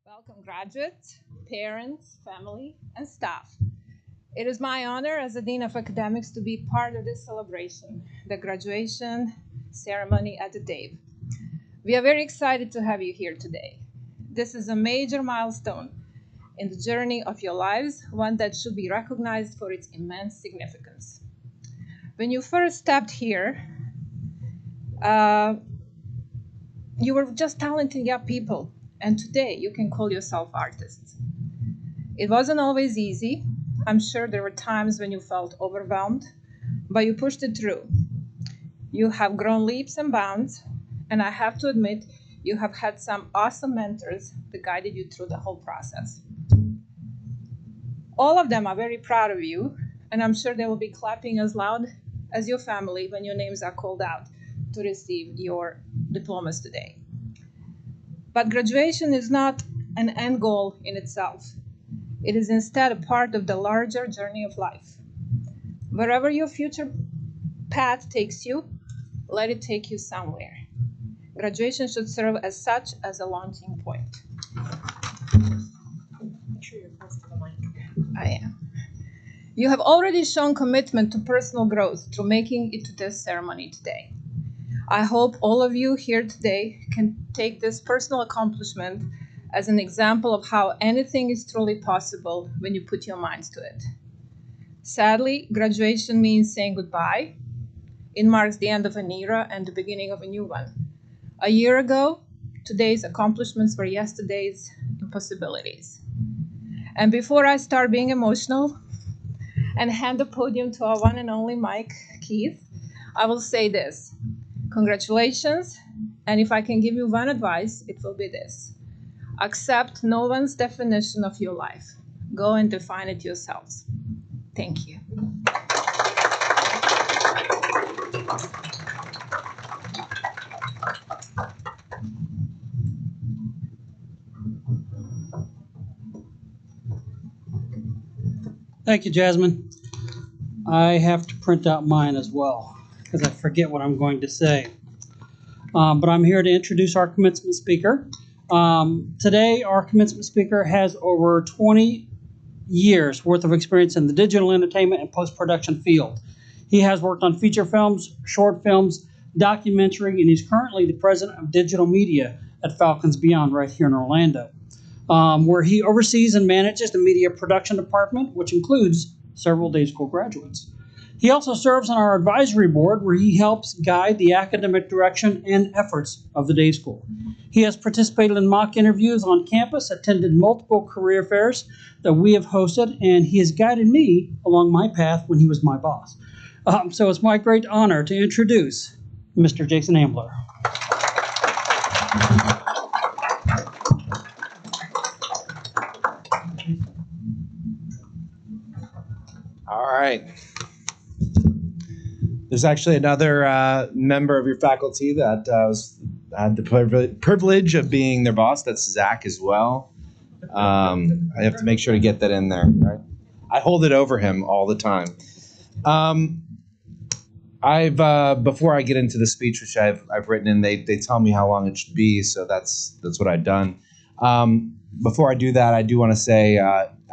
Welcome, graduates, parents, family, and staff. It is my honor as the Dean of Academics to be part of this celebration, the graduation ceremony at the Dave. We are very excited to have you here today. This is a major milestone in the journey of your lives, one that should be recognized for its immense significance. When you first stepped here, you were just talented young people, and today you can call yourself artists. It wasn't always easy. I'm sure there were times when you felt overwhelmed, but you pushed it through. You have grown leaps and bounds, and I have to admit, you have had some awesome mentors that guided you through the whole process. All of them are very proud of you, and I'm sure they will be clapping as loud as your family when your names are called out to receive your diplomas today. But graduation is not an end goal in itself. It is instead a part of the larger journey of life. Wherever your future path takes you, let it take you somewhere. Graduation should serve as such as a launching point. Make sure you're close to the mic. I am. You have already shown commitment to personal growth through making it to this ceremony today. I hope all of you here today can take this personal accomplishment as an example of how anything is truly possible when you put your minds to it. Sadly, graduation means saying goodbye. It marks the end of an era and the beginning of a new one. A year ago, today's accomplishments were yesterday's impossibilities. And before I start being emotional and hand the podium to our one and only Mike Keith, I will say this. Congratulations, and if I can give you one advice, it will be this. Accept no one's definition of your life. Go and define it yourselves. Thank you. Thank you, Jasmine. I have to print out mine as well because I forget what I'm going to say. But I'm here to introduce our commencement speaker. Today, our commencement speaker has over 20 years worth of experience in the digital entertainment and post-production field. He has worked on feature films, short films, documentary, and he's currently the president of digital media at Falcons Beyond right here in Orlando, where he oversees and manages the media production department, which includes several day school graduates. He also serves on our advisory board, where he helps guide the academic direction and efforts of the day school. He has participated in mock interviews on campus, attended multiple career fairs that we have hosted, and he has guided me along my path when he was my boss. So it's my great honor to introduce Mr. Jason Ambler. All right. There's actually another member of your faculty that had the privilege of being their boss. That's Zach as well. I have to make sure to get that in there. Right? I hold it over him all the time. Before I get into the speech, which I've written in, they tell me how long it should be, so that's what I've done. Before I do that, I do want to say,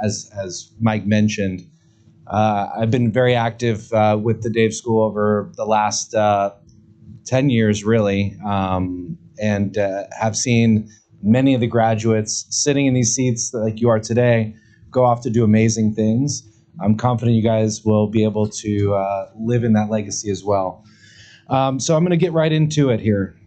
as Mike mentioned, I've been very active with the Dave School over the last 10 years, really, and have seen many of the graduates sitting in these seats like you are today go off to do amazing things. I'm confident you guys will be able to live in that legacy as well. So I'm going to get right into it here.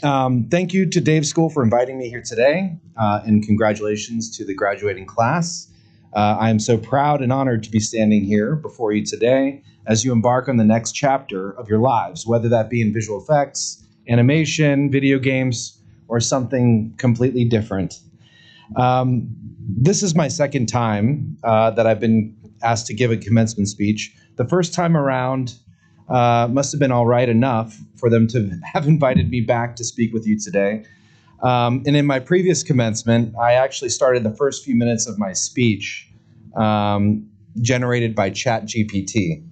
Thank you to Dave School for inviting me here today, and congratulations to the graduating class. I am so proud and honored to be standing here before you today as you embark on the next chapter of your lives, whether that be in visual effects, animation, video games, or something completely different. This is my second time that I've been asked to give a commencement speech. The first time around must have been all right enough for them to have invited me back to speak with you today. And in my previous commencement, I actually started the first few minutes of my speech generated by ChatGPT,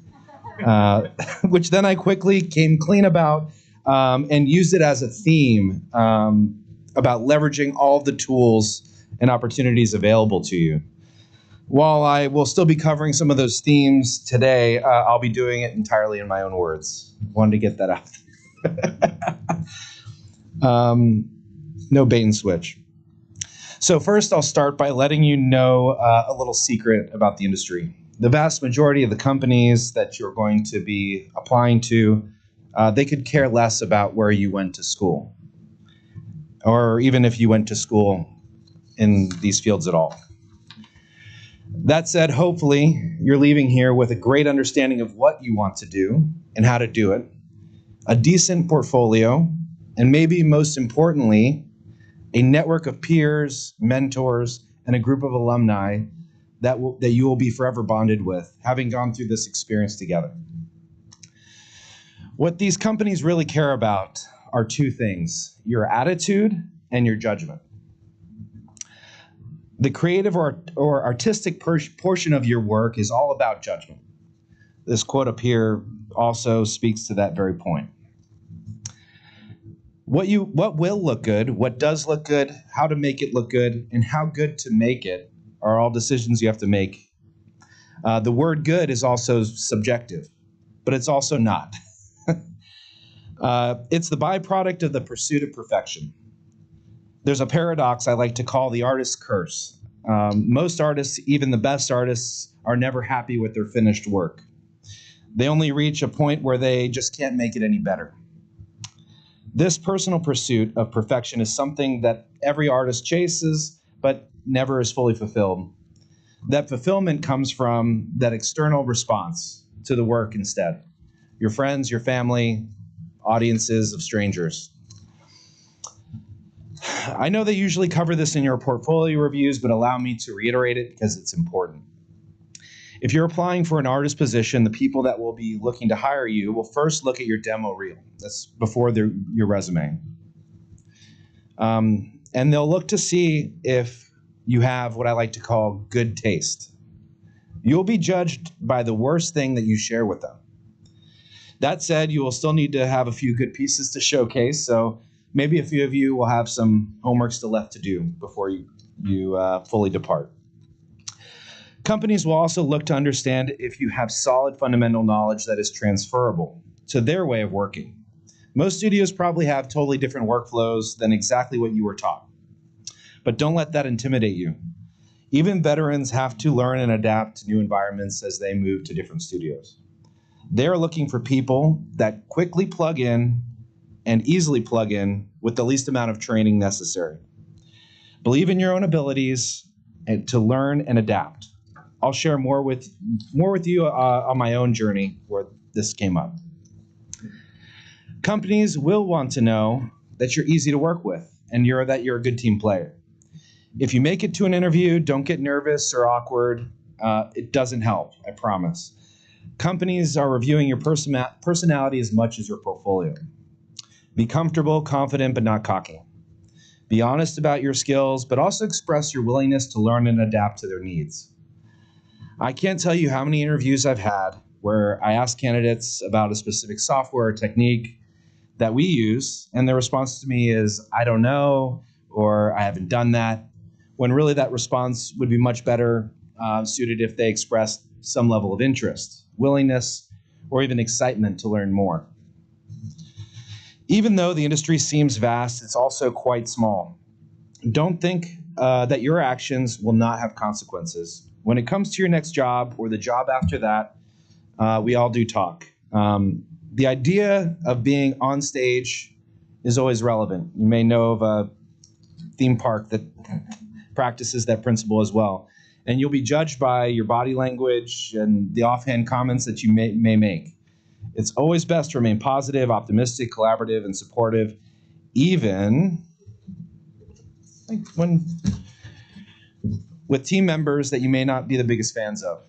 which then I quickly came clean about and used it as a theme about leveraging all the tools and opportunities available to you. While I will still be covering some of those themes today, I'll be doing it entirely in my own words. Wanted to get that out. No bait and switch. So first, I'll start by letting you know a little secret about the industry. The vast majority of the companies that you're going to be applying to, they could care less about where you went to school, or even if you went to school in these fields at all. That said, hopefully you're leaving here with a great understanding of what you want to do and how to do it, a decent portfolio, and maybe most importantly, a network of peers, mentors, and a group of alumni that you will be forever bonded with, having gone through this experience together. What these companies really care about are two things: your attitude and your judgment. The creative or artistic portion of your work is all about judgment. This quote up here also speaks to that very point. What will look good, what does look good, how to make it look good, and how good to make it are all decisions you have to make. The word good is also subjective, but it's also not. It's the byproduct of the pursuit of perfection. There's a paradox I like to call the artist's curse. Most artists, even the best artists, are never happy with their finished work. They only reach a point where they just can't make it any better. This personal pursuit of perfection is something that every artist chases, but never is fully fulfilled. That fulfillment comes from that external response to the work instead. Your friends, your family, audiences of strangers. I know they usually cover this in your portfolio reviews, but allow me to reiterate it because it's important. If you're applying for an artist position, the people that will be looking to hire you will first look at your demo reel. That's before your resume. And they'll look to see if you have what I like to call good taste. You'll be judged by the worst thing that you share with them. That said, you will still need to have a few good pieces to showcase, so maybe a few of you will have some homework still left to do before you fully depart. Companies will also look to understand if you have solid fundamental knowledge that is transferable to their way of working. Most studios probably have totally different workflows than exactly what you were taught. But don't let that intimidate you. Even veterans have to learn and adapt to new environments as they move to different studios. They're looking for people that quickly plug in and easily plug in with the least amount of training necessary. Believe in your own abilities and to learn and adapt. I'll share more with you on my own journey where this came up. Companies will want to know that you're easy to work with and that you're a good team player. If you make it to an interview, don't get nervous or awkward. It doesn't help, I promise. Companies are reviewing your personality as much as your portfolio. Be comfortable, confident, but not cocky. Be honest about your skills, but also express your willingness to learn and adapt to their needs. I can't tell you how many interviews I've had where I ask candidates about a specific software or technique that we use, and their response to me is, I don't know, or I haven't done that, when really that response would be much better suited if they expressed some level of interest, willingness, or even excitement to learn more. Even though the industry seems vast, it's also quite small. Don't think that your actions will not have consequences. When it comes to your next job or the job after that, we all do talk. The idea of being on stage is always relevant. You may know of a theme park that practices that principle as well. And you'll be judged by your body language and the offhand comments that you may make. It's always best to remain positive, optimistic, collaborative, and supportive, even when with team members that you may not be the biggest fans of.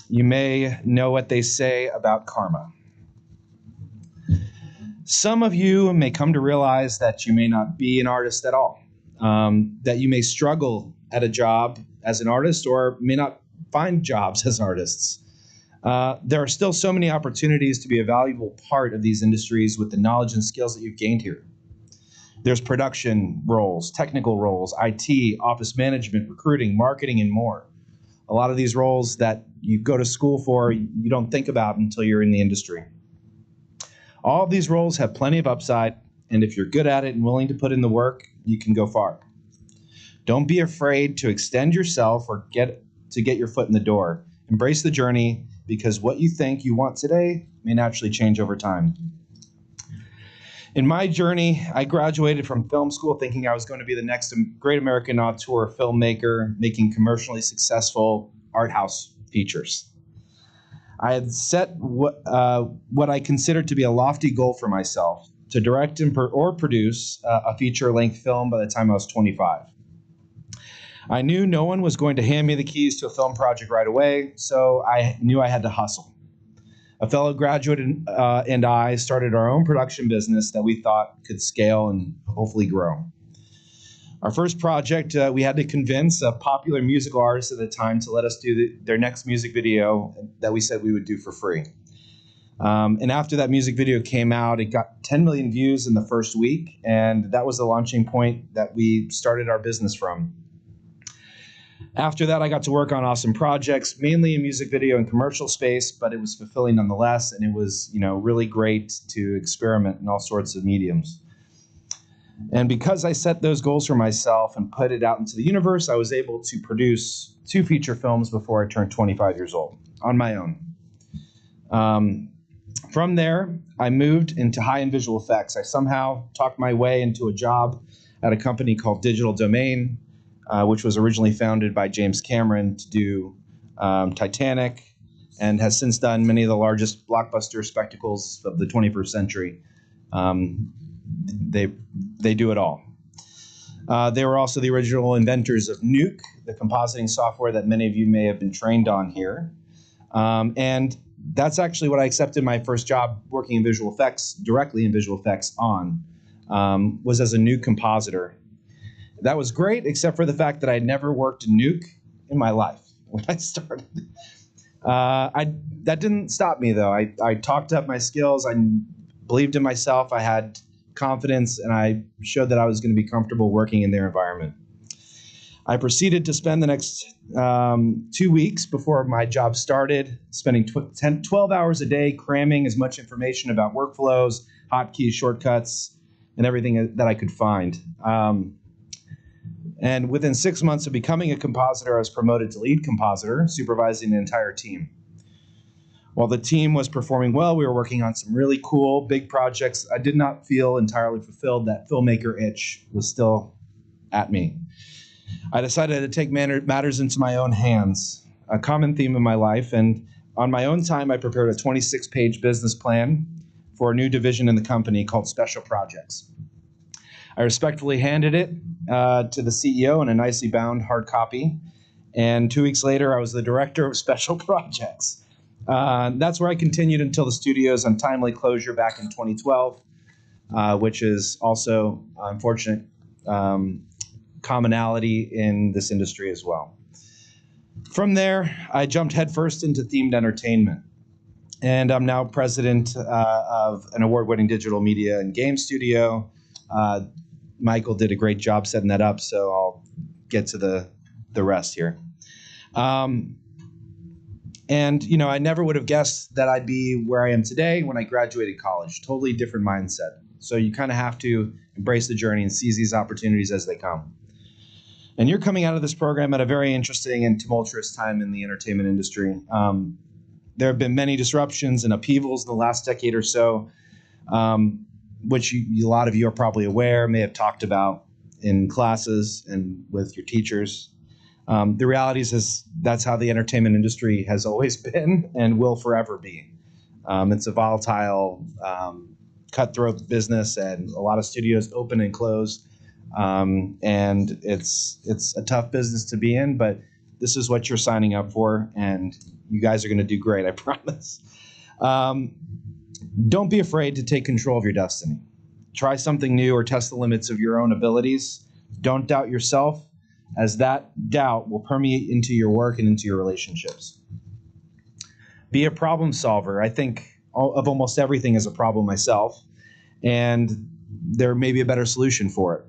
You may know what they say about karma. Some of you may come to realize that you may not be an artist at all, that you may struggle at a job as an artist or may not find jobs as artists. There are still so many opportunities to be a valuable part of these industries with the knowledge and skills that you've gained here. There's production roles, technical roles, IT, office management, recruiting, marketing, and more. A lot of these roles that you go to school for, you don't think about until you're in the industry. All of these roles have plenty of upside, and if you're good at it and willing to put in the work, you can go far. Don't be afraid to extend yourself or get your foot in the door. Embrace the journey, because what you think you want today may naturally change over time. In my journey, I graduated from film school thinking I was going to be the next great American auteur filmmaker making commercially successful art house features. I had set what I considered to be a lofty goal for myself, to direct or produce a feature-length film by the time I was 25. I knew no one was going to hand me the keys to a film project right away, so I knew I had to hustle. A fellow graduate and I started our own production business that we thought could scale and hopefully grow. Our first project, we had to convince a popular musical artist at the time to let us do their next music video that we said we would do for free. And after that music video came out, it got 10 million views in the first week, and that was the launching point that we started our business from. After that, I got to work on awesome projects, mainly in music video and commercial space, but it was fulfilling nonetheless, and it was, really great to experiment in all sorts of mediums. And because I set those goals for myself and put it out into the universe, I was able to produce 2 feature films before I turned 25 years old on my own. From there, I moved into high-end visual effects. I somehow talked my way into a job at a company called Digital Domain, which was originally founded by James Cameron to do Titanic, and has since done many of the largest blockbuster spectacles of the 21st century. They do it all. They were also the original inventors of Nuke, the compositing software that many of you may have been trained on here. And that's actually what I accepted my first job working in visual effects, directly in visual effects was as a Nuke compositor. That was great, except for the fact that I had never worked in Nuke in my life when I started. That didn't stop me, though. I talked up my skills. I believed in myself. I had confidence, and I showed that I was going to be comfortable working in their environment. I proceeded to spend the next 2 weeks before my job started, spending 12 hours a day cramming as much information about workflows, hotkeys, shortcuts, and everything that I could find. And within 6 months of becoming a compositor, I was promoted to lead compositor, supervising an entire team. While the team was performing well, we were working on some really cool, big projects. I did not feel entirely fulfilled. That filmmaker itch was still at me. I decided to take matters into my own hands, a common theme in my life. And on my own time, I prepared a 26-page business plan for a new division in the company called Special Projects. I respectfully handed it to the CEO in a nicely bound hard copy. And 2 weeks later, I was the director of Special Projects. That's where I continued until the studio's untimely closure back in 2012, which is also, unfortunate, commonality in this industry as well. From there, I jumped headfirst into themed entertainment. And I'm now president of an award-winning digital media and game studio. Michael did a great job setting that up, so I'll get to the rest here. And, I never would have guessed that I'd be where I am today when I graduated college. Totally different mindset. So you kind of have to embrace the journey and seize these opportunities as they come. And you're coming out of this program at a very interesting and tumultuous time in the entertainment industry. There have been many disruptions and upheavals in the last decade or so, which a lot of you are probably aware, may have talked about in classes and with your teachers. The reality is that's how the entertainment industry has always been and will forever be. It's a volatile, cutthroat business, and a lot of studios open and close. And it's a tough business to be in, but this is what you're signing up for, and you guys are going to do great, I promise. Don't be afraid to take control of your destiny. Try something new or test the limits of your own abilities. Don't doubt yourself, as that doubt will permeate into your work and into your relationships. Be a problem solver. I think of almost everything as a problem myself. And there may be a better solution for it.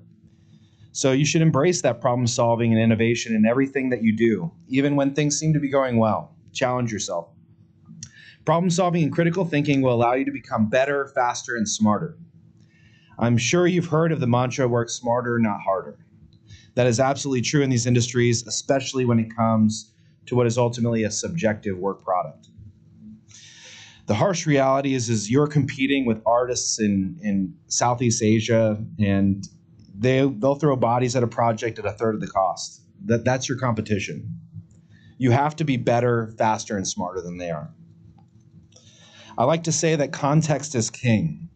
So you should embrace that problem solving and innovation in everything that you do, even when things seem to be going well. Challenge yourself. Problem solving and critical thinking will allow you to become better, faster, and smarter. I'm sure you've heard of the mantra, work smarter, not harder. That is absolutely true in these industries, especially when it comes to what is ultimately a subjective work product. The harsh reality is you're competing with artists in Southeast Asia, and they'll throw bodies at a project at a third of the cost. That's your competition. You have to be better, faster, and smarter than they are. I like to say that context is king.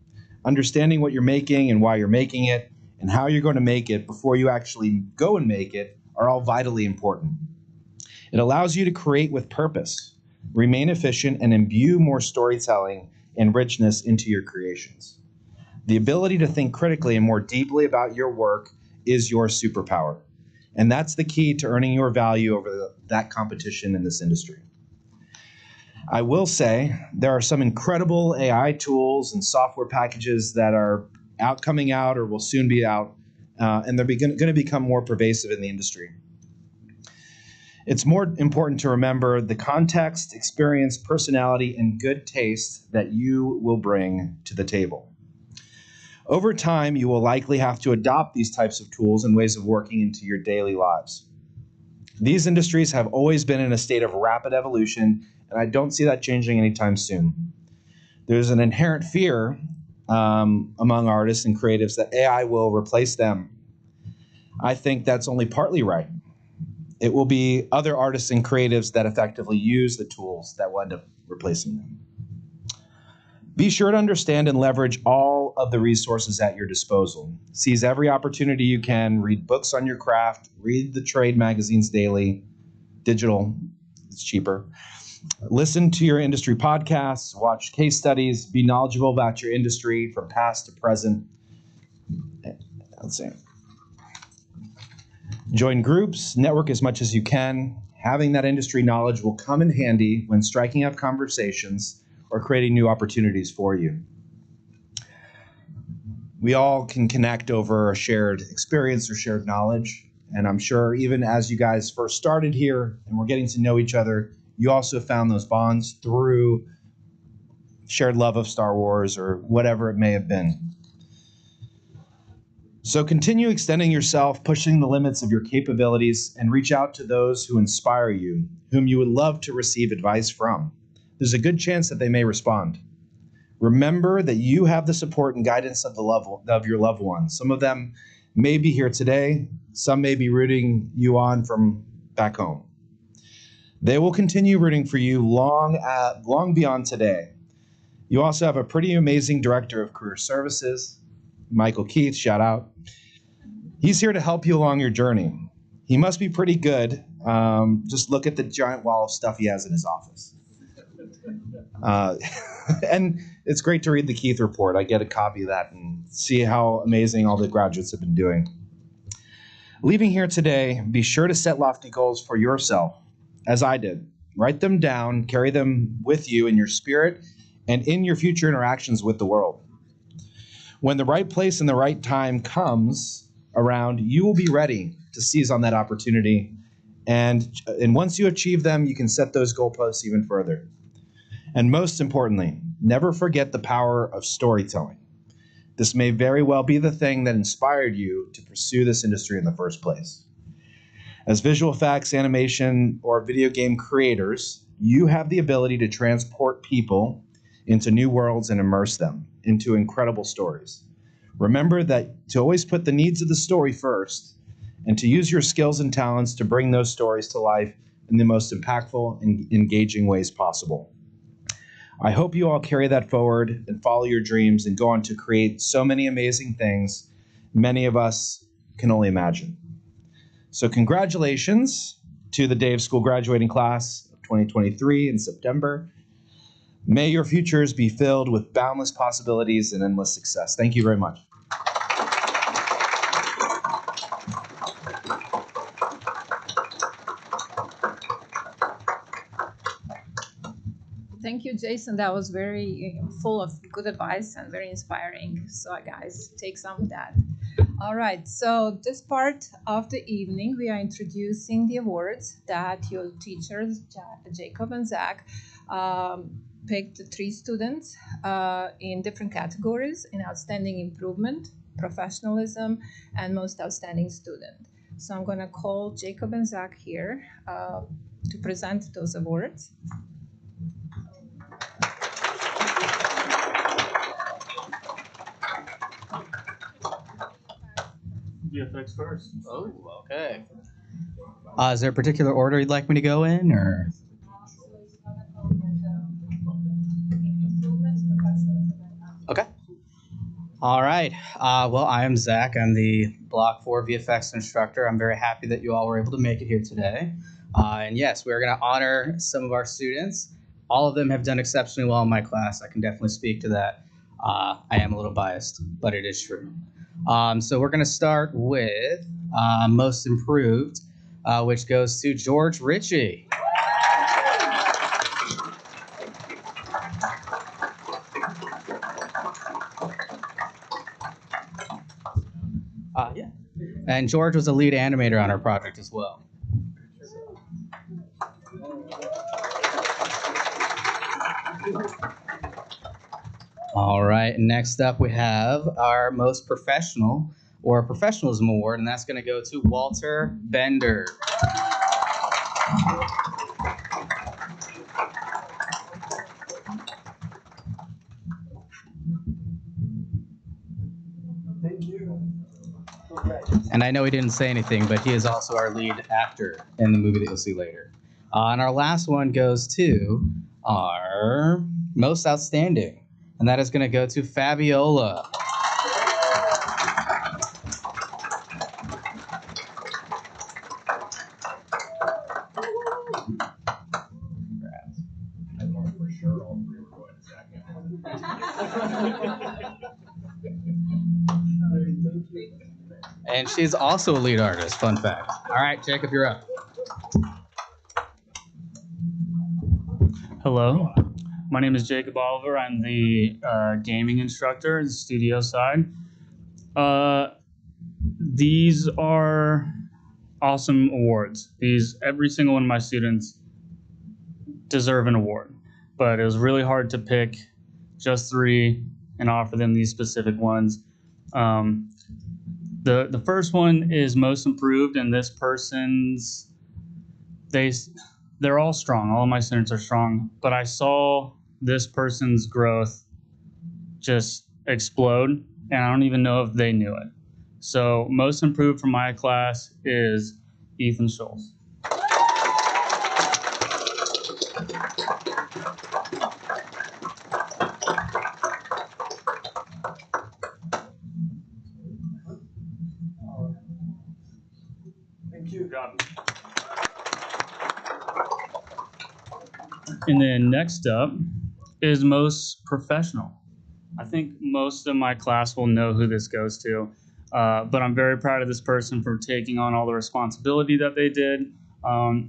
Understanding what you're making and why you're making it and how you're going to make it before you actually go and make it are all vitally important. It allows you to create with purpose, remain efficient, and imbue more storytelling and richness into your creations. The ability to think critically and more deeply about your work is your superpower. And that's the key to earning your value over that competition in this industry. I will say there are some incredible AI tools and software packages that are coming out or will soon be out, and they're going to become more pervasive in the industry. It's more important to remember the context, experience, personality, and good taste that you will bring to the table. Over time, you will likely have to adopt these types of tools and ways of working into your daily lives. These industries have always been in a state of rapid evolution, and I don't see that changing anytime soon. There's an inherent fear among artists and creatives that AI will replace them. I think that's only partly right. It will be other artists and creatives that effectively use the tools that will end up replacing them. Be sure to understand and leverage all of the resources at your disposal. Seize every opportunity you can. Read books on your craft. Read the trade magazines daily. Digital, it's cheaper. Listen to your industry podcasts. Watch case studies. Be knowledgeable about your industry from past to present. Let's see. Join groups. Network as much as you can. Having that industry knowledge will come in handy when striking up conversations or creating new opportunities for you. We all can connect over a shared experience or shared knowledge. And I'm sure even as you guys first started here and we're getting to know each other, you also found those bonds through shared love of Star Wars or whatever it may have been. So continue extending yourself, pushing the limits of your capabilities, and reach out to those who inspire you, whom you would love to receive advice from. There's a good chance that they may respond. Remember that you have the support and guidance of your loved ones. Some of them may be here today. Some may be rooting you on from back home. They will continue rooting for you long beyond today. You also have a pretty amazing director of career services, Michael Keith, shout out. He's here to help you along your journey. He must be pretty good. Just look at the giant wall of stuff he has in his office. And it's great to read the Keith report. I get a copy of that and see how amazing all the graduates have been doing. Leaving here today, be sure to set lofty goals for yourself, as I did. Write them down, carry them with you in your spirit and in your future interactions with the world. When the right place and the right time comes around, you will be ready to seize on that opportunity. And once you achieve them, you can set those goalposts even further. And most importantly, never forget the power of storytelling. This may very well be the thing that inspired you to pursue this industry in the first place. As visual effects, animation, or video game creators, you have the ability to transport people into new worlds and immerse them into incredible stories. Remember that to always put the needs of the story first and to use your skills and talents to bring those stories to life in the most impactful and engaging ways possible. I hope you all carry that forward and follow your dreams and go on to create so many amazing things many of us can only imagine. So congratulations to the Dave School graduating class of 2023 in September. May your futures be filled with boundless possibilities and endless success. Thank you very much. Thank you, Jason. That was very full of good advice and very inspiring. So, guys, take some of that. All right. So, this part of the evening, we are introducing the awards that your teachers, Jacob and Zach, picked three students in different categories in outstanding improvement, professionalism, and most outstanding student. So, I'm going to call Jacob and Zach here to present those awards. VFX first. Oh, okay. Is there a particular order you'd like me to go in, or? Okay. All right. Well, I am Zach. I'm the Block 4 VFX instructor. I'm very happy that you all were able to make it here today. And yes, we're going to honor some of our students. All of them have done exceptionally well in my class. I can definitely speak to that. I am a little biased, but it is true. So we're going to start with Most Improved, which goes to George Ritchie. Yeah. And George was a lead animator on our project as well. All right, next up we have our Most Professional or Professionalism Award, and that's going to go to Walter Bender. Thank you. And I know he didn't say anything, but he is also our lead actor in the movie that you'll see later. And our last one goes to our Most Outstanding, and that is going to go to Fabiola. And she's also a lead artist, fun fact. All right, Jacob, you're up. Hello, my name is Jacob Oliver. I'm the gaming instructor, the studio side. These are awesome awards. Every single one of my students deserve an award, but it was really hard to pick just three and offer them these specific ones. The first one is Most Improved, and this person's they're all strong. All of my students are strong, but I saw this person's growth just explode, and I don't even know if they knew it. So Most Improved from my class is Ethan Schultz. Thank you. And then next up is Most Professional. I think most of my class will know who this goes to, but I'm very proud of this person for taking on all the responsibility that they did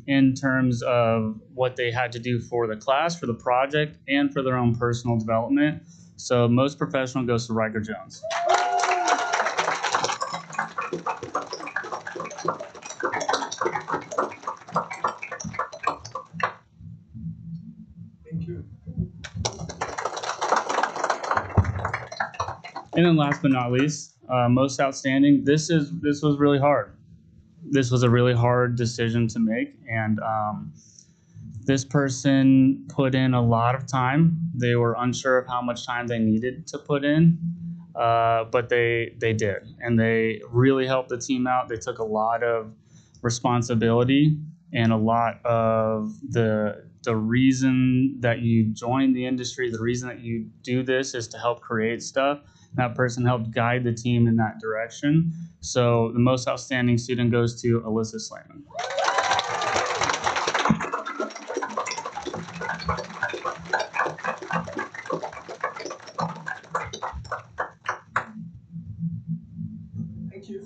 in terms of what they had to do for the class, for the project, and for their own personal development. So Most Professional goes to Riker Jones. Thank you. And then last but not least, Most Outstanding. This was really hard. This was a really hard decision to make, and this person put in a lot of time. They were unsure of how much time they needed to put in, but they did, and they really helped the team out. They took a lot of responsibility, and a lot of the reason that you join the industry, the reason that you do this is to help create stuff. That person helped guide the team in that direction. So the Most Outstanding student goes to Alyssa Slayman. Thank you.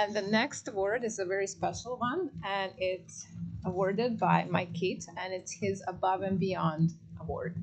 And the next award is a very special one, and it's awarded by Mike Keat, and it's his Above and Beyond Award.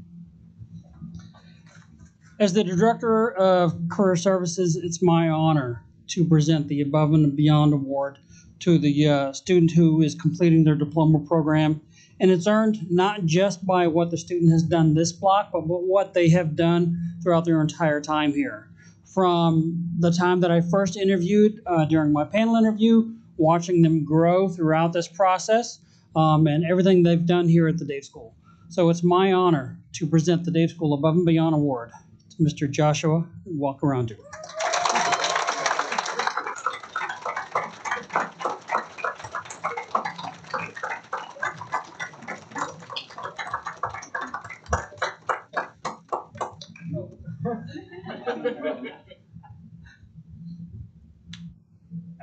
As the Director of Career Services, it's my honor to present the Above and Beyond Award to the student who is completing their diploma program. And it's earned not just by what the student has done this block, but what they have done throughout their entire time here. From the time that I first interviewed during my panel interview, watching them grow throughout this process, and everything they've done here at the Dave School. So it's my honor to present the Dave School Above and Beyond Award to Mr. Joshua Walker-Roundtree.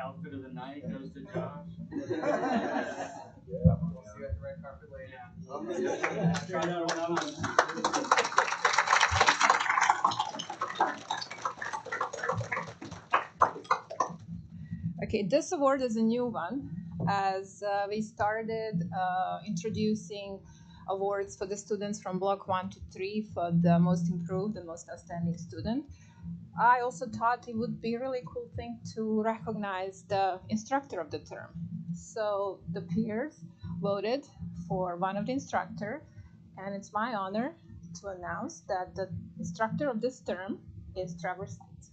Outfit of the night goes to Josh. We'll see you at the red carpet later. Try that one out. Okay, this award is a new one, as we started introducing awards for the students from Block 1 to 3 for the most improved and most outstanding student. I also thought it would be a really cool thing to recognize the instructor of the term. So the peers voted for one of the instructor, and it's my honor to announce that the instructor of this term is Trevor Sides.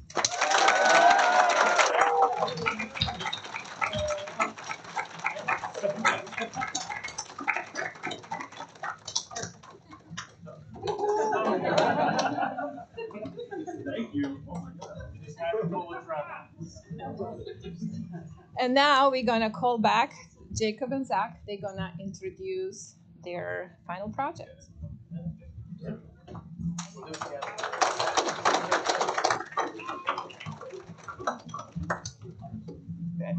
Thank you. Oh my God. Just had to pull the Trevor. And now we're gonna call back Jacob and Zach. They're gonna introduce their final project.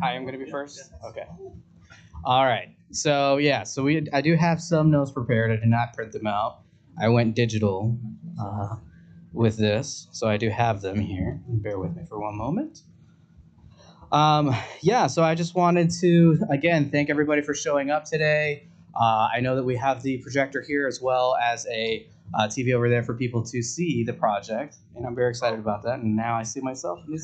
I am going to be first? Okay. All right. So, yeah, I do have some notes prepared. I did not print them out. I went digital with this, so I do have them here. Bear with me for one moment. Yeah, so I just wanted to, again, thank everybody for showing up today. I know that we have the projector here as well as a TV over there for people to see the project, and I'm very excited about that. And now I see myself, and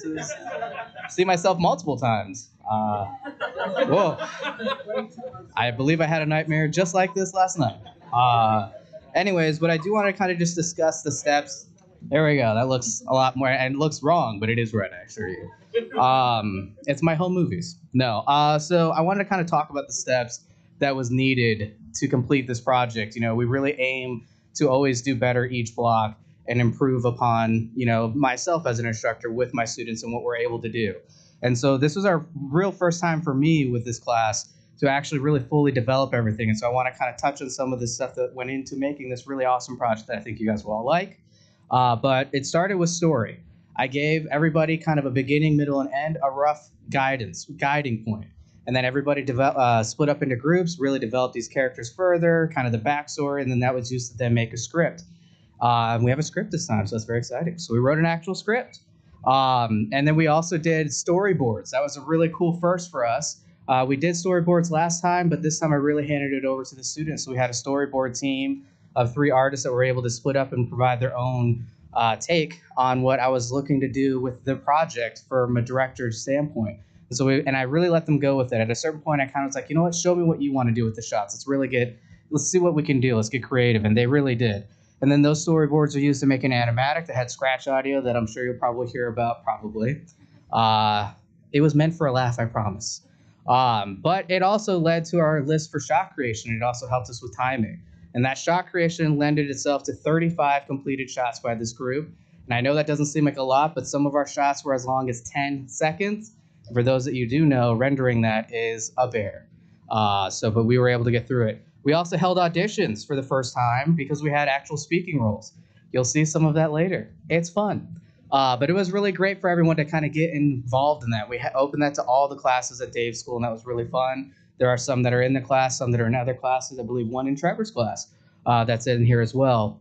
see myself multiple times. Whoa! I believe I had a nightmare just like this last night. Anyways, but I do want to kind of just discuss the steps. There we go. That looks a lot more, and it looks wrong, but it is right, actually. It's my home movies. No. So I wanted to kind of talk about the steps that was needed to complete this project. You know, we really aim to always do better each block and improve upon, you know, myself as an instructor with my students and what we're able to do. And so this was our real first time for me with this class to actually really fully develop everything. And so I want to kind of touch on some of the stuff that went into making this really awesome project that I think you guys will all like. But it started with story. I gave everybody kind of a beginning, middle, and end, a rough guiding point. And then everybody split up into groups, really developed these characters further, kind of the backstory, and then that was used to then make a script. We have a script this time, so that's very exciting. So we wrote an actual script. And then we also did storyboards. That was a really cool first for us. We did storyboards last time, but this time I really handed it over to the students. So we had a storyboard team of 3 artists that were able to split up and provide their own take on what I was looking to do with the project from a director's standpoint. And so I really let them go with it. At a certain point, I kind of was like, you know what, show me what you want to do with the shots. Let's see what we can do. Let's get creative. And they really did. And then those storyboards are used to make an animatic that had scratch audio that I'm sure you'll probably hear about, probably. It was meant for a laugh, I promise. But it also led to our list for shot creation. It also helped us with timing. And that shot creation lended itself to 35 completed shots by this group. And I know that doesn't seem like a lot, but some of our shots were as long as 10 seconds. For those that you do know, rendering that is a bear. But we were able to get through it. We also held auditions for the first time because we had actual speaking roles. You'll see some of that later. It's fun. But it was really great for everyone to kind of get involved in that. We opened that to all the classes at Dave's school, and that was really fun. There are some that are in the class, some that are in other classes. I believe one in Trevor's class that's in here as well.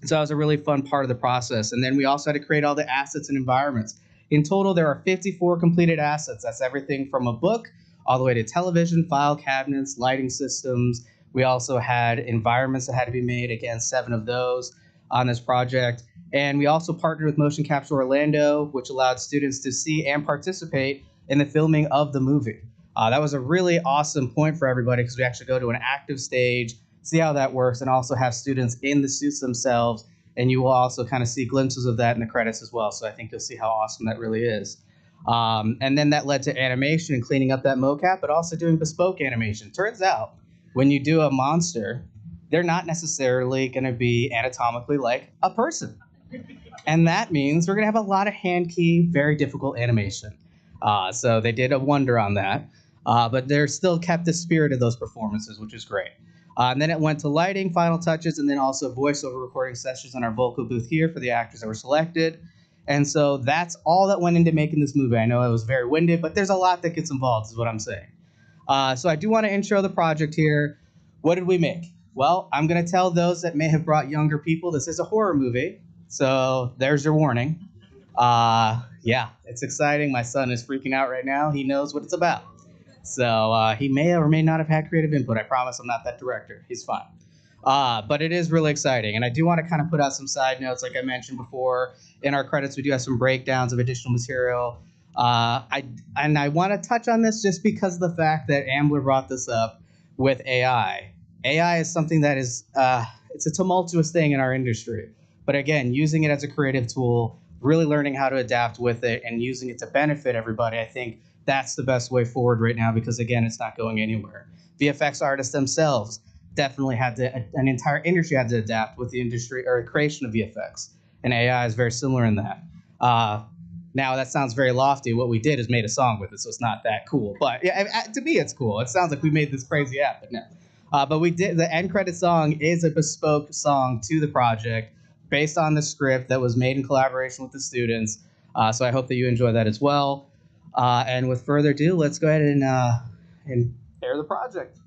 So that was a really fun part of the process. And then we also had to create all the assets and environments. In total, there are 54 completed assets. That's everything from a book all the way to television, file cabinets, lighting systems. We also had environments that had to be made, again, 7 of those on this project. And we also partnered with Motion Capture Orlando, which allowed students to see and participate in the filming of the movie. That was a really awesome point for everybody because we actually go to an active stage, see how that works, and also have students in the suits themselves. And you will also kind of see glimpses of that in the credits as well. So I think you'll see how awesome that really is. And then that led to animation and cleaning up that mocap, but also doing bespoke animation. Turns out when you do a monster, they're not necessarily going to be anatomically like a person. And that means we're going to have a lot of hand key, very difficult animation. So they did a wonder on that. But they're still kept the spirit of those performances, which is great. And then it went to lighting, final touches, and then also voiceover recording sessions in our vocal booth here for the actors that were selected. And so that's all that went into making this movie. I know it was very winded, but there's a lot that gets involved, is what I'm saying. So I do want to intro the project here. What did we make? Well, I'm going to tell those that may have brought younger people, this is a horror movie. So there's your warning. Yeah, it's exciting. My son is freaking out right now. He knows what it's about. So he may or may not have had creative input. I promise I'm not that director. He's fine. But it is really exciting. And I do want to kind of put out some side notes. Like I mentioned before, in our credits, we do have some breakdowns of additional material. I want to touch on this just because of the fact that Ambler brought this up with AI. AI is something that is, it's a tumultuous thing in our industry. But again, using it as a creative tool, really learning how to adapt with it and using it to benefit everybody, I think that's the best way forward right now because, again, it's not going anywhere. VFX artists themselves definitely had to, an entire industry had to adapt with the industry or creation of VFX. And AI is very similar in that. Now, that sounds very lofty. What we did is made a song with it, so it's not that cool. But yeah, to me, it's cool. It sounds like we made this crazy app, but no. But we did, the end credit song is a bespoke song to the project based on the script that was made in collaboration with the students. So I hope that you enjoy that as well. And with further ado, let's go ahead and air the project.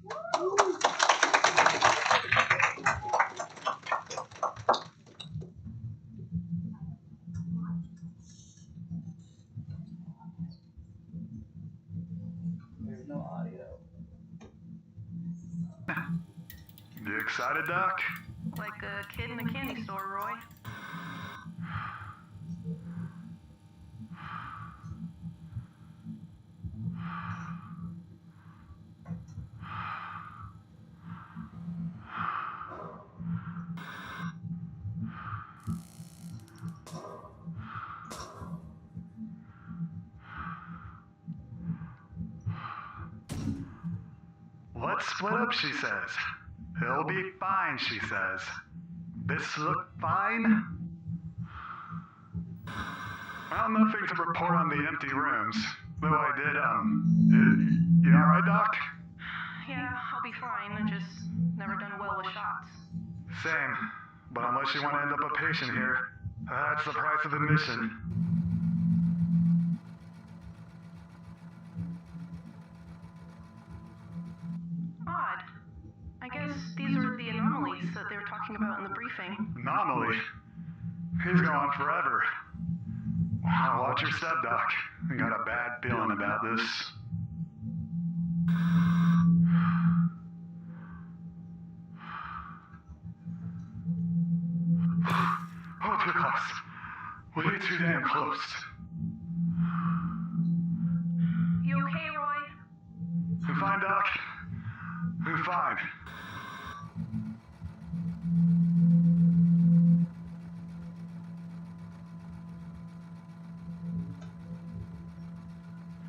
There's no audio. You excited, Doc? Like a kid in a candy store, Roy. Let's split up, she says. He'll be fine, she says. This look fine? Well, nothing to report on the empty rooms. Though I did, you alright, Doc? Yeah, I'll be fine. I just never done well with shots. Same. But unless you want to end up a patient here, that's the price of admission. Odd. I guess these are the anomalies that they were talking about in the briefing. Anomaly. He's gone forever. Wow, watch your step, Doc. I got a bad feeling about this. Oh, too close. Way too damn close. You okay, Roy? I'm fine, Doc. I'm fine.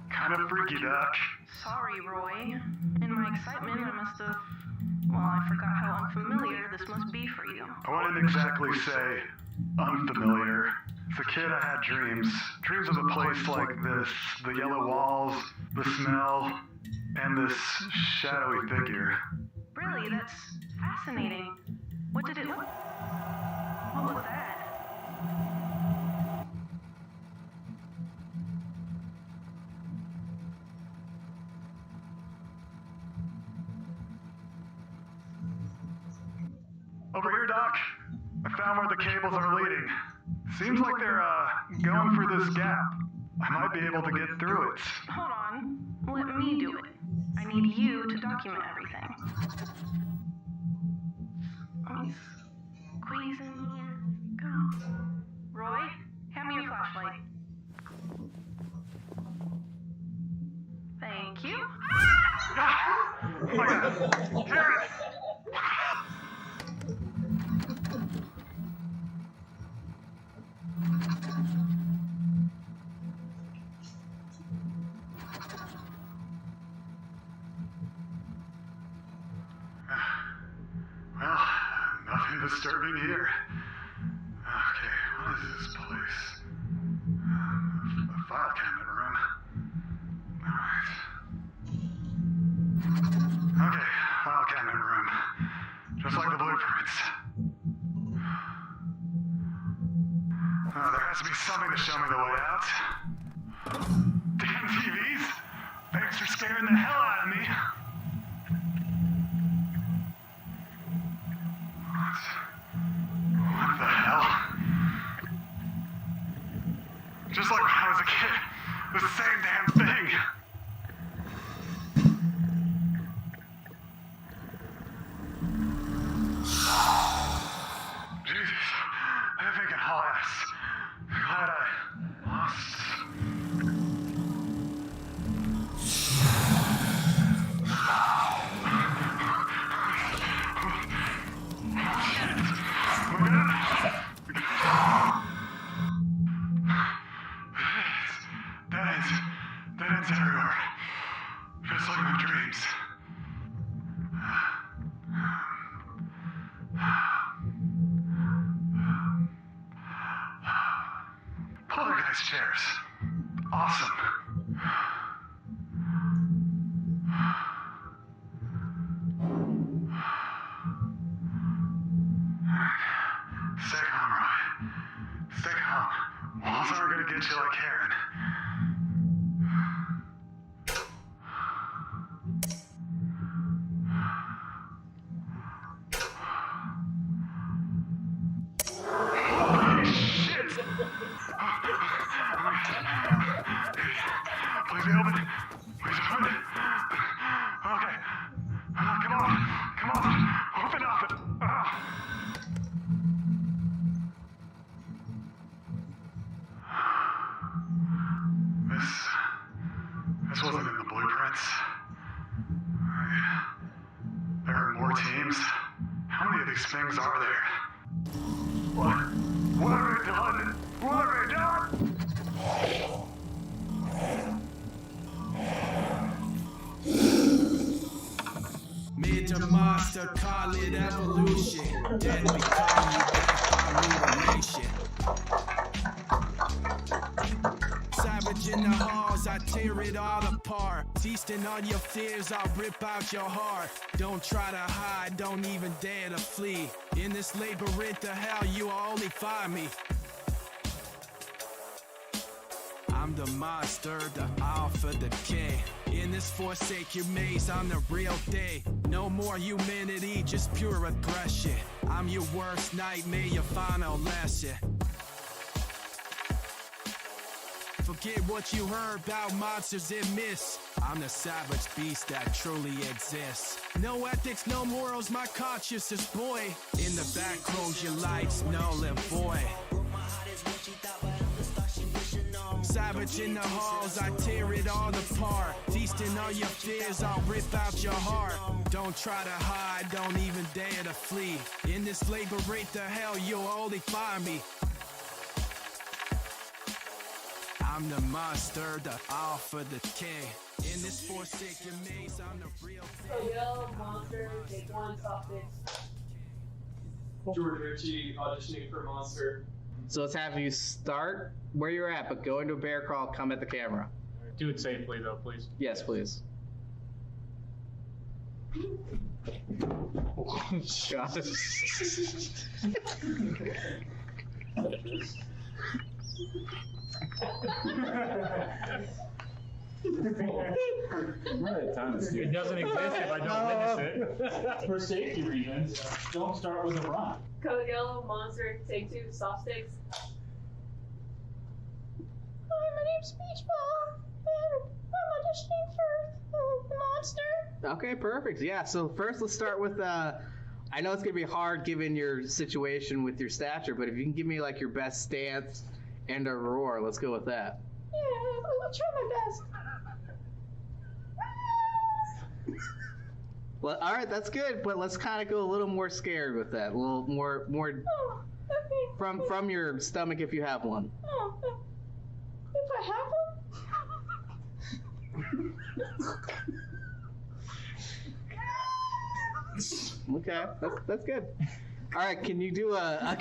Kind of freaky, Doc. Sorry, Roy. In my excitement, I must have... Well, I forgot how unfamiliar this must be for you. I wouldn't exactly say unfamiliar. As a kid, I had dreams. Dreams of a place like this. The yellow walls, the smell, and this shadowy figure. Really, that's fascinating. What did it look... What was that? Over here, Doc. I found where the cables are leading. Seems like they're, going for this gap. I might be able to get through it. Hold on. Let me do it. I need you to document everything. Let me squeeze in here. Go. Roy, hand me your flashlight. Thank you. Oh my God. Karen! Well, nothing disturbing here. Okay, what is this place? A file cabinet room. Alright. Okay, file cabinet room. Just like the blueprints. There has to be something to show me the way out. Damn TVs! Thanks for scaring the hell out of me. What the hell? Just like when I was a kid, the same damn thing. Jesus, I'm thinking hot ass. Glad I lost. Dead ends everywhere. Just like my dreams. Poltergeist chairs. Awesome. Stay calm, Roy. Stay calm. Walls aren't gonna get you like Karen. Holy shit! Please be open. Please open. Okay. Come on. Come on. Open up. This wasn't in the blueprints. There are more teams. How many of these things are there? What? What have we done? What have we done? Made to monster, call it evolution. Then we call you back by mutilation. Savage in the halls, I tear it all apart. Feasting on your fears, I'll rip out your heart. Don't try to hide, don't even dare to flee. In this labyrinth of hell, you will only find me. I'm the monster, the alpha, the king. In this forsaken maze, I'm the real thing. No more humanity, just pure aggression. I'm your worst nightmare, your final lesson. Forget what you heard about monsters and myths. I'm the savage beast that truly exists. No ethics, no morals, my conscience is boy. In the back, close your lights, null and void. Savage in the halls, I tear it all apart. Feasting on your fears, I'll rip out your heart. Don't try to hide, don't even dare to flee. In this labyrinth of hell, you'll only find me. I'm the monster, the alpha, the king. In this forsaken maze, I'm the real thing. Yellow monster, take one, soft fix. George Ritchie auditioning for Monster. So let's have you start where you're at, but go into a bear crawl, come at the camera. Do it safely, though, please. Yes, please. God. It doesn't exist if I don't witness it. For safety reasons, don't start with a run. Code yellow monster, take two, soft sticks. How many name's Speech Ball, and I'm auditioning for the monster. Okay, perfect. Yeah, so first let's start with, I know it's going to be hard given your situation with your stature, but if you can give me like your best stance and a roar, let's go with that. Yeah, I'll try my best. Well, all right, that's good, but let's kind of go a little more scared with that. A little more Oh, okay. from your stomach if you have one. Oh, if I have one? Okay, that's good. All right, can you do a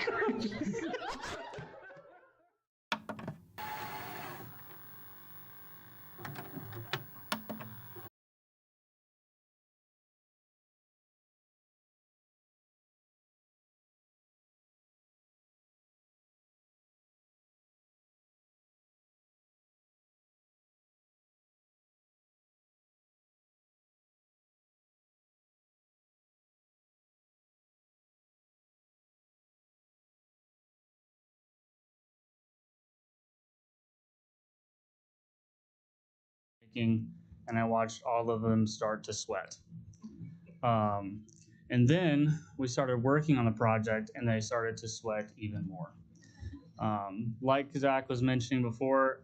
and I watched all of them start to sweat. And then we started working on the project, and they started to sweat even more. Like Zach was mentioning before,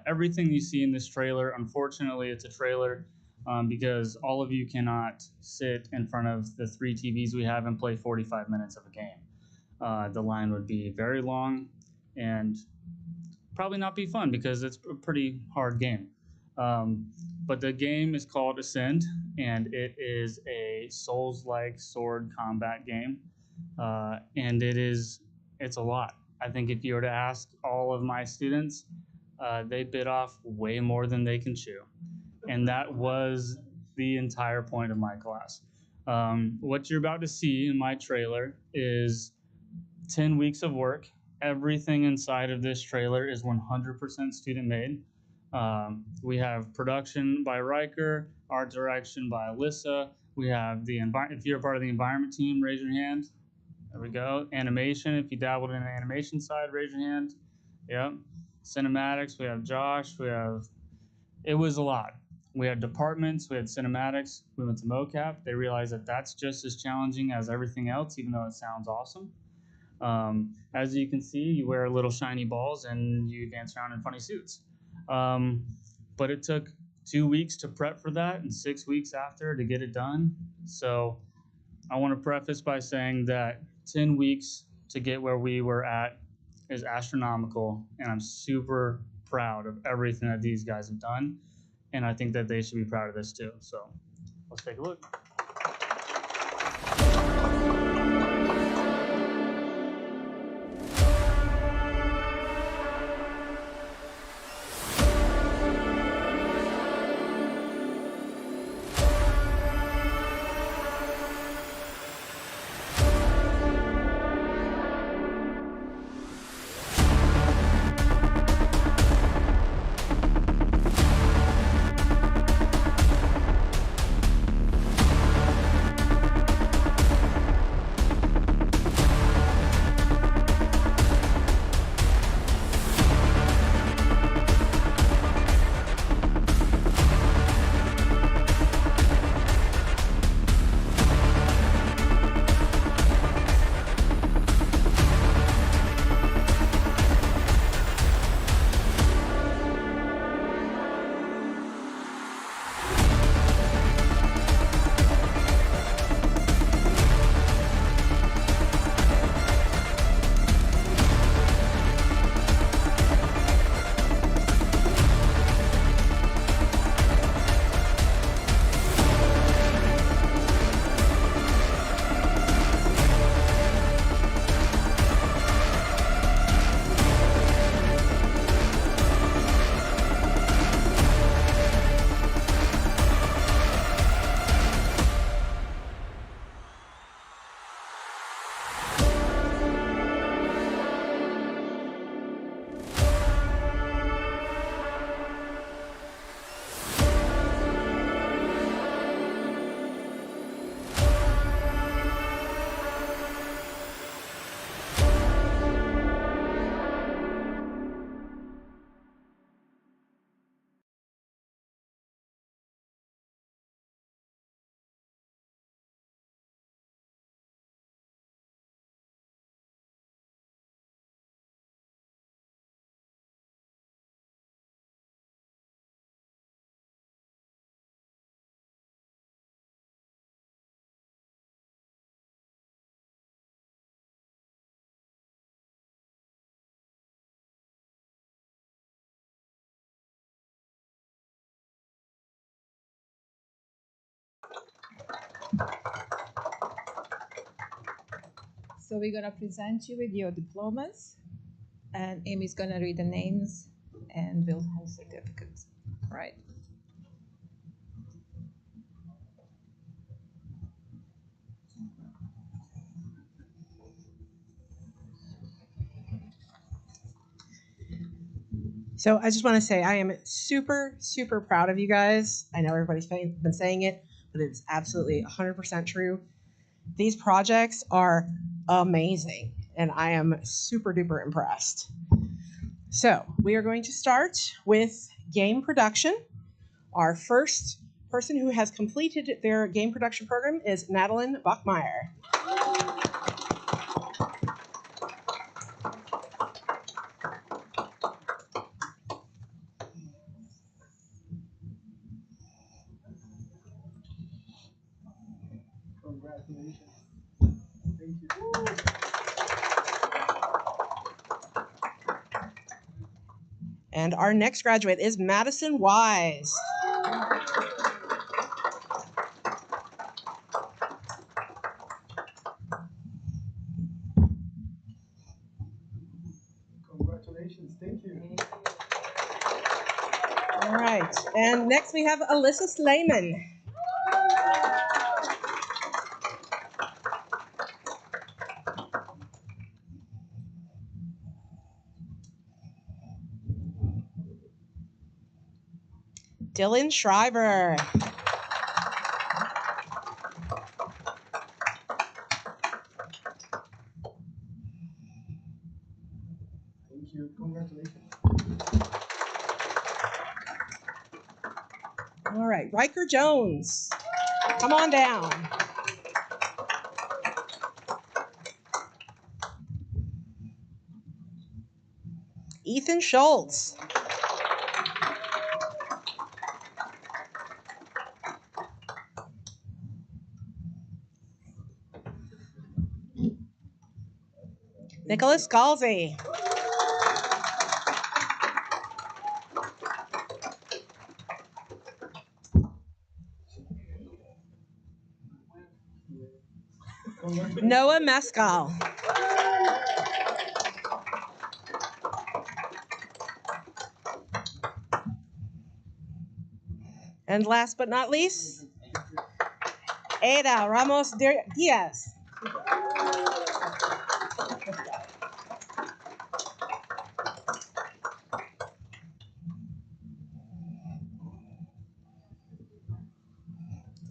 everything you see in this trailer, unfortunately, it's a trailer because all of you cannot sit in front of the 3 TVs we have and play 45 minutes of a game. The line would be very long and probably not be fun because it's a pretty hard game. But the game is called Ascend, and it is a Souls-like sword combat game, and it's a lot. I think if you were to ask all of my students, they bit off way more than they can chew, and that was the entire point of my class. What you're about to see in my trailer is 10 weeks of work. Everything inside of this trailer is 100% student made. We have production by Riker, art direction by Alyssa. We have if you're a part of the environment team, raise your hand. There we go. Animation, if you dabbled in the animation side, raise your hand. Yep. Cinematics, we have Josh. It was a lot. We had departments, we had cinematics, we went to mocap. They realized that that's just as challenging as everything else, even though it sounds awesome. As you can see, you wear little shiny balls and you dance around in funny suits. But it took 2 weeks to prep for that and 6 weeks after to get it done. So I want to preface by saying that 10 weeks to get where we were at is astronomical, and I'm super proud of everything that these guys have done, and I think that they should be proud of this too. So let's take a look. So we're gonna present you with your diplomas, and Amy's gonna read the names, and we'll have certificates. All right. So I just want to say I am super, super proud of you guys. I know everybody's been saying it, but it's absolutely 100% true. These projects are amazing, and I am super duper impressed. So we are going to start with game production. Our first person who has completed their game production program is Madeline Bachmeyer. Congratulations. Thank you. And our next graduate is Madison Wise. Congratulations. Thank you. All right. And next we have Alyssa Slayman. Dylan Schreiber. Thank you. Congratulations. All right, Riker Jones. Come on down. Ethan Schultz. Nicholas Scalzi. Noah Mescal. And last but not least, Ada Ramos Diaz.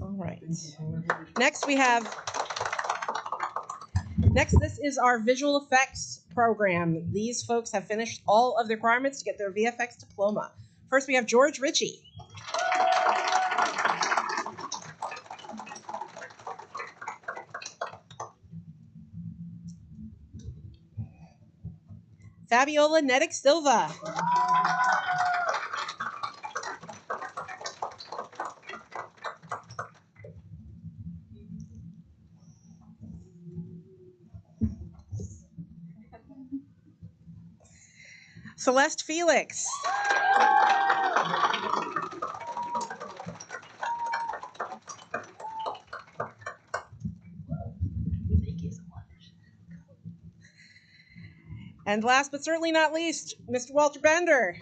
All right. Next, this is our visual effects program. These folks have finished all of the requirements to get their VFX diploma. First, we have George Ritchie. Fabiola Nedick Silva. Celeste Felix. And last but certainly not least, Mr. Walter Bender.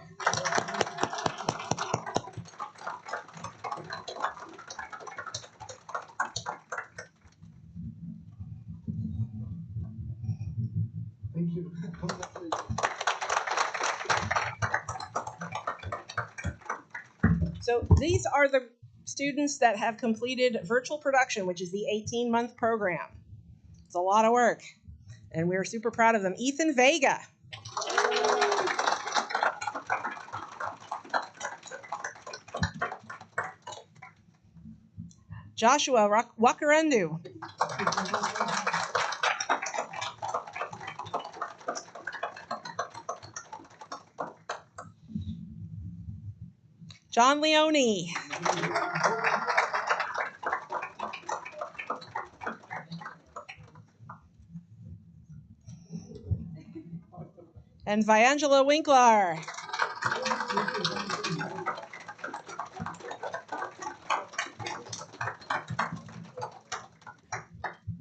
Thank you. So these are the students that have completed virtual production, which is the 18-month program. It's a lot of work, and we're super proud of them. Ethan Vega. Joshua Wakarendu. John Leone. And Viangela Winkler.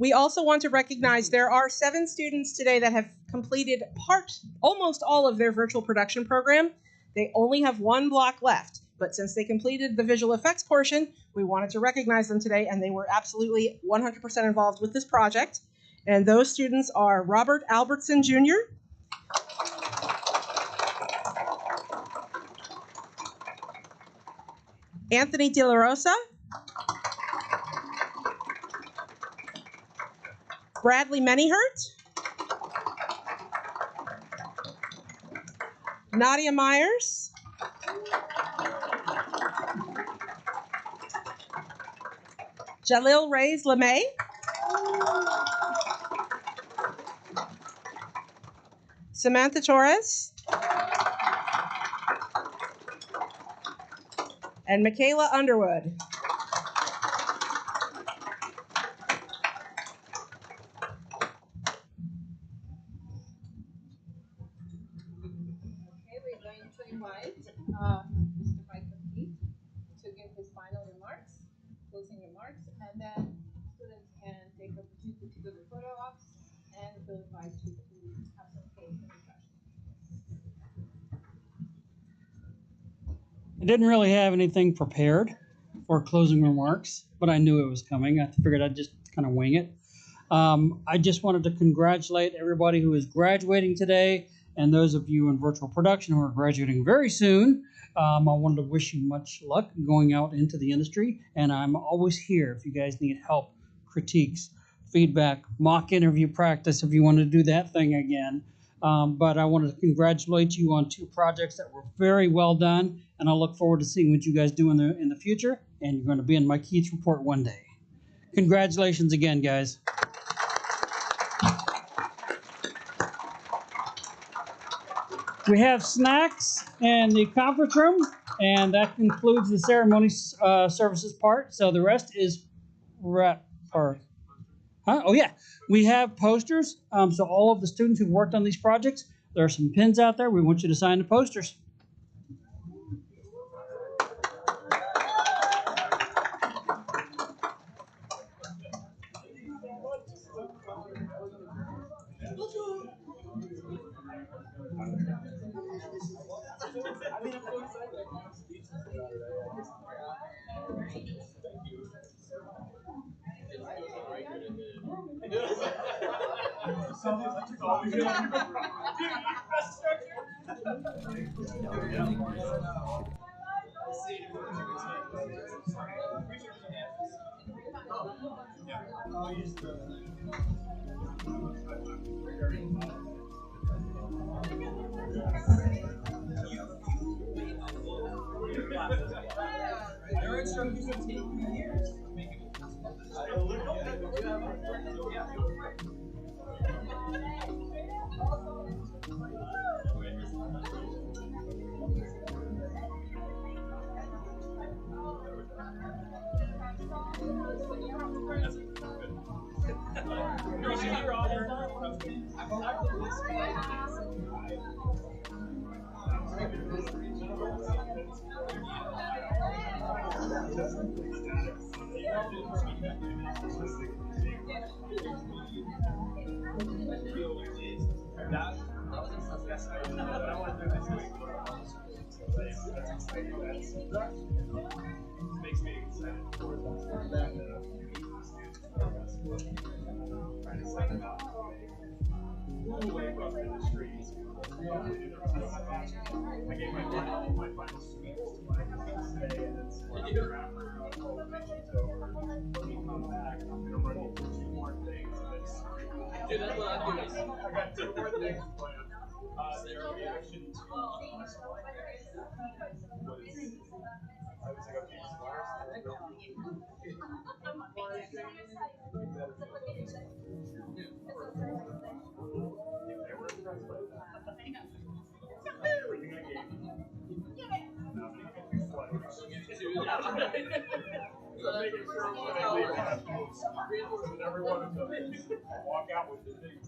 We also want to recognize there are 7 students today that have completed almost all of their virtual production program. They only have 1 block left, but since they completed the visual effects portion, we wanted to recognize them today, and they were absolutely 100% involved with this project. And those students are Robert Albertson Jr., Anthony De La Rosa, Bradley Manyhurt, Nadia Myers, Jalil Reyes LeMay, Samantha Torres, and Michaela Underwood. Okay, we're going to invite Mr. Michael Keith to give his final remarks, closing remarks, and then students can take the opportunity to do the photo ops, and we'll invite you to have some cake and refreshments. I didn't really have anything prepared for closing remarks, but I knew it was coming. I figured I'd just kind of wing it. I just wanted to congratulate everybody who is graduating today, and those of you in virtual production who are graduating very soon. I wanted to wish you much luck going out into the industry, and I'm always here if you guys need help, critiques, feedback, mock interview practice if you want to do that thing again. But I wanted to congratulate you on 2 projects that were very well done, and I look forward to seeing what you guys do in the future, and you're going to be in my Keith report one day. Congratulations again, guys. We have snacks in the conference room, and that concludes the ceremony services part. So the rest is Oh yeah, we have posters. So all of the students who worked on these projects, there are some pins out there. We want you to sign the posters. Their instructors have taken me years to make it. Makes me excited for that. Away from industries. I gave my final speech to my today, and it's after come back, I'm going to run into 2 more things. Dude, that's what I'm doing. I got 2 more things planned. Their reaction to I was like, okay, everything I gave you. Everyone walk out with the things.